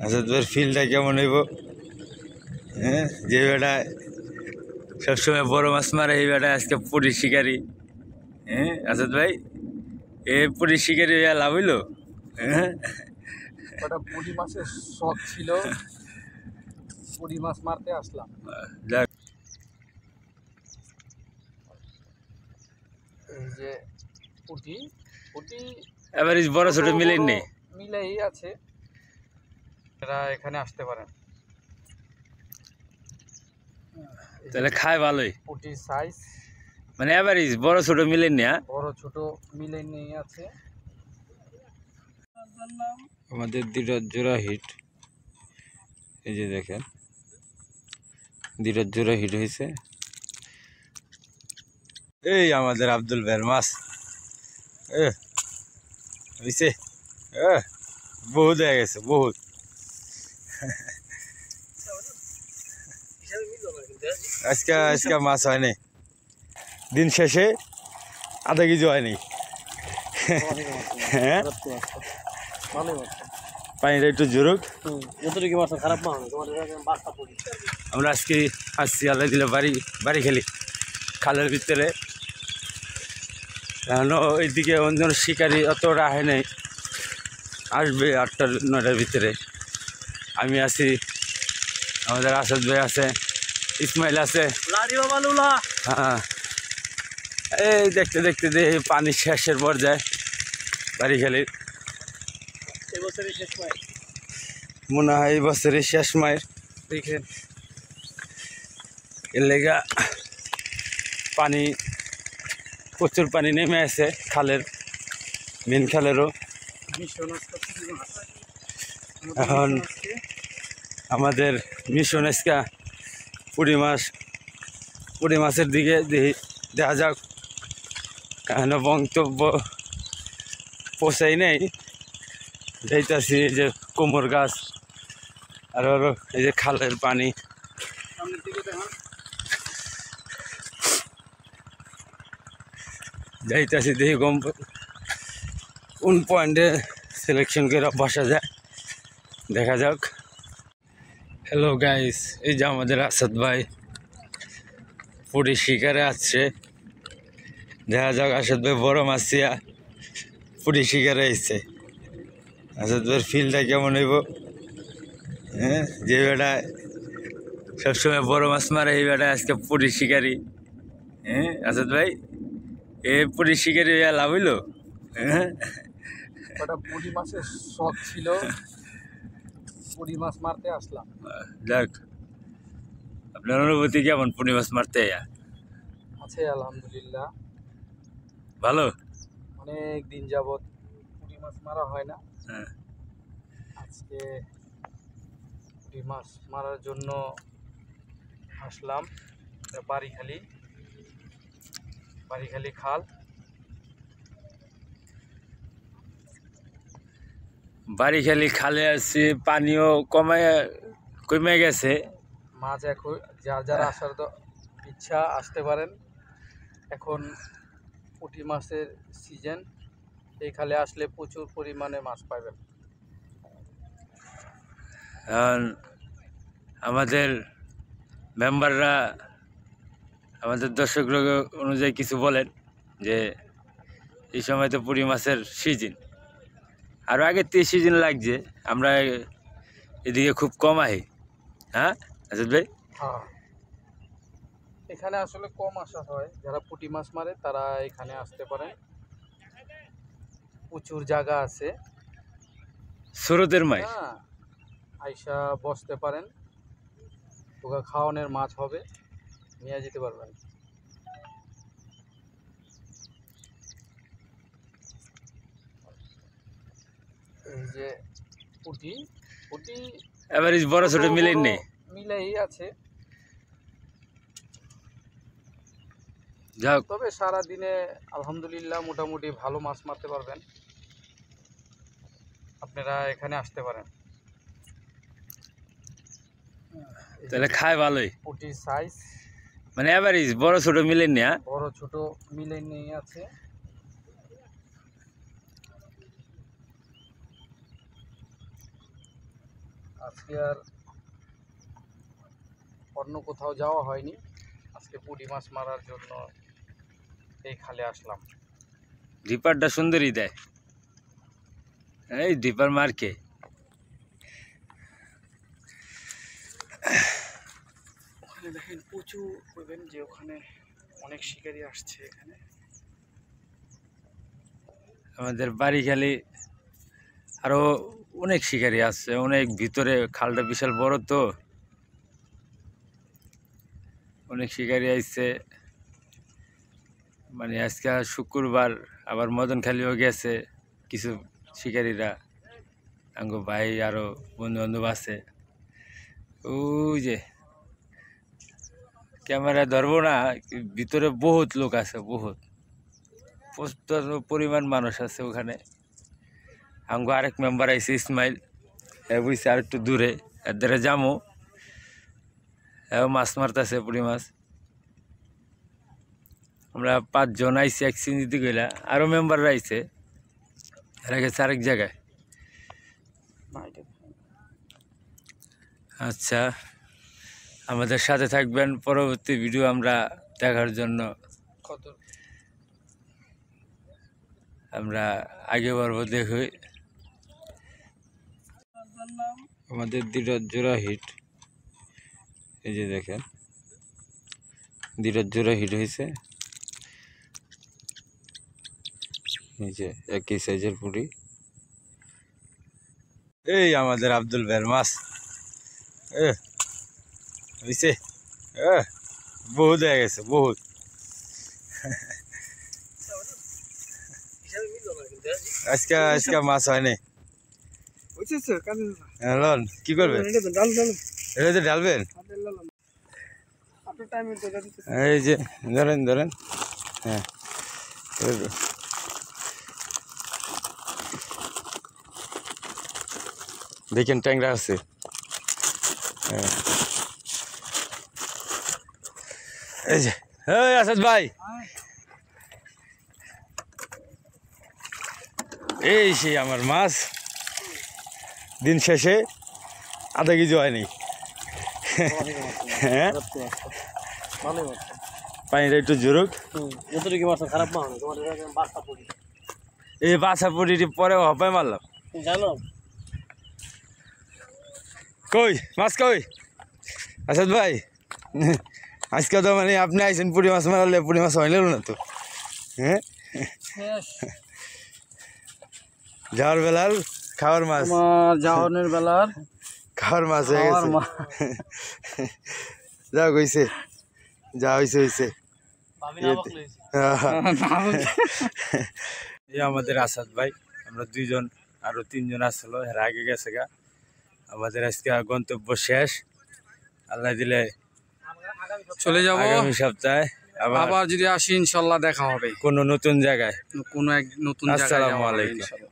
আসাদ ভাইয়ের ফিলটা কেমন হইব? হ্যাঁ, যে বেটা সবসময় বড় মাছ মারে এই বেটা আজকে পুরি শিকারি। হ্যাঁ আসাদ ভাই, এ পুরি শিকারি হইয়া লাভ হইলো? হ্যাঁ, ওটা পুঁটি মাছের শখ ছিল, পুঁটি মাছ মারতে আসলাম। যাক, এই যে পুঁটি পুঁটি এবার বড় ছোট মিলেন নেই। মিলেই আছে, এরা এখানে আসতে পারেন। তাহলে খায় ভালোই, পুঁটির সাইজ মানে এভারেজ বড় ছোট মিলেন না। বড় ছোট মিলে নিয়ে আছে। আমাদের দুটো জোড়া হিট, এই যে দেখেন দুটো জোড়া হিট হয়েছে। এই আমাদের আব্দুল ভাইয়ের মাছ হয়েছে, বহুত হয়ে গেছে বহুত। আজকে আজকে মাছ হয়নি, দিন শেষে আধা কেজি হয়নি। হ্যাঁ, পানিটা একটু জোরক। আমরা আজকে আসছি আল্লাহ দিলে বাড়ি খেলি খালের ভিতরে। কেন ওইদিকে অন্য শিকারি অতটা আহে নাই, আসবে 8টা-9টার ভিতরে। আমি আছি, আমাদের আসাদ ভাই আছে, ইসমাইল আছে। হ্যাঁ, এই দেখতে দেখতে দেখি পানি শেষের পর্যায়ে বাড়ি খেলি। মনে হয় এই বছরের শেষ মায়ের। দেখেন এর লেগা পানি, প্রচুর পানি নেমে আছে খালের, মেন খালেরও। এখন আমাদের মিশন আজকা পুঁটি মাছের দিকে দেখা যাক। কেন বক্তব্য পোষাই নেই, যাইতাছি এই যে কোমর গাছ আর এই যে খালের পানি। যাইতাছি দেখি কোন পয়েন্টে সিলেকশন করে বসা যায়, দেখা যাক। হ্যালো গাইস, এই যে আমাদের আসাদ ভাই পুরি শিকারে আসছে। দেখা যাক আসাদ ভাই বড় মাছিয়া পুরি শিকারে আসছে। আসাদ ভাইয়ের ফিলটা কেমন হইব? হ্যাঁ, যে বেটা সবসময় বড় মাছ মারে এই বেটা আজকে পুরি শিকারি। হ্যাঁ আসাদ ভাই, এ পুরি শিকারি হইয়া লাভ হইলো? হ্যাঁ, ওটা পুঁটি মাছের শখ ছিল, পুঁটি মাছ মারতে আসলাম। যাক, আপনার অনুভূতি কেমন পুরি মাছ মারতে? আছে আলহামদুলিল্লাহ, ভালো। অনেক দিন যাবৎ পুঁটি মাছ মারা হয় না। হ্যাঁ, আজকে পুঁটি মাছ মারার জন্য আসলাম। বাড়িখালি খাল। বাড়ি খালি খালে আসছি, পানিও কমে গেছে। মাছ এখন যারা আসার ইচ্ছা আসতে পারেন। এখন পুঁটি মাছের সিজন, এই খালে আসলে প্রচুর পরিমাণে মাছ পাবেন। আমাদের মেম্বাররা, আমাদের দর্শক অনুযায়ী কিছু বলেন যে এই সময় তো পুঁটি মাছের সিজন, আরও আগের থেকে সিজন লাগছে। আমরা এদিকে খুব কম আহি। হ্যাঁ আসাদ ভাই, হ্যাঁ, এখানে আসলে কম আসা হয়। যারা পুঁটি মাছ মারে তারা এখানে আসতে পারেন, প্রচুর জায়গা আছে। স্রোতের মাছ। হ্যাঁ, আইসা বসতে পারেন, ওগা খাওয়ানোর মাছ হবে, নিয়ে যেতে পারবেন। এই যে পুঁটি এভারেজ বড় ছোট মিলেন নেই। মিলেই আছে, যাক, তবে সারা দিনে আলহামদুলিল্লাহ মোটামুটি ভালো মাছ মারতে পারবেন। আপনারা এখানে আসতে পারেন। তাহলে খায় ভালোই, পুঁটির সাইজ মানে এভারেজ বড় ছোট মিলেন না। বড় ছোট মিলে নিয়ে আছে। আজকে আর অন্য কোথাও যাওয়া হয়নি, আজকে পুঁটি মাছ মারার জন্য এই খালে আসলাম। ডিপারটা সুন্দরই দেয়, এই ডিপার মার্কে। ওখানে দেখেন প্রচুর, বলবেন যে ওখানে অনেক শিকারি আসছে এখানে। আমাদের বাড়ি খালি আরো অনেক শিকারি আসছে, অনেক ভিতরে, খালটা বিশাল বড় তো, অনেক শিকারি আসছে। মানে আজকে শুক্রবার, আবার মদনখালিও গেছে কিছু শিকারীরা, আঙ্গো ভাই আরো বন্ধু বান্ধব আছে। ওই যে ক্যামেরা ধরবো না, ভিতরে বহুত লোক আছে, বহুত প্রচুর পরিমাণ মানুষ আছে ওখানে। আঙ্গো আরেক মেম্বার আইছে ইসমাইল, হ্যাঁ বুঝছে আর একটু দূরে, এর ধারে যামো, হ্যাঁ মাছ মারতেছে পুঁটি মাছ। আমরা 5 জন আইছি এক সিঞ্জিতে গেলা, আরো মেম্বাররা আইছে, এরা গেছে আরেক জায়গায়। আচ্ছা, আমাদের সাথে থাকবেন, পরবর্তী ভিডিও আমরা দেখার জন্য আমরা আগে বাড়বো। দেখি আমাদের দিরাজ জোড়া হিট, এই যে দেখেন দিরাজ জোড়া হিট হয়েছে, এই যে একই সাইজের পুরি। এই আমাদের আব্দুল ভাইয়ের মাছ হয়েছে, বহুত হয়ে গেছে, বহুত। আজকে আজকে মাছ হয়নি। কি করবেন, এটা তো ঢালবেন, এই যে ধরেন ধরেন, হ্যাঁ দেখেন ট্যাংরা আছে। এই যে আসাদ ভাই, এই সেই আমার মাছ, দিন শেষে আধা কেজি হয়নি। হ্যাঁ পানিটা একটু জোরক, এই বাসা পড়ি পরে হপাই মারলাম। কই মাছ কই আসাদ ভাই, আজকে তো মানে আপনি আইসেন পুঁটি মাছ মারলে, পুঁটি মাছ হইল না তো। হ্যাঁ যাওয়ার বেলার খাওয়ার মাছ, যাওয়ানোর বেলার খাওয়ার মাছ হয়ে গেছে। যা কইছে, যা হয়েছে হয়েছে। এই আমাদের আসাদ ভাই, আমরা 2 জন, আরো 3 জন আসলো, এর আগে গেছে গা। আমাদের আজকে গন্তব্য শেষ, আল্লাহ দিলে চলে যাব আগামী সপ্তাহে। আবার যদি আসি ইনশাল্লাহ দেখা হবে কোনো নতুন জায়গায়, কোনো এক নতুন জায়গায়। আসসালামু আলাইকুম।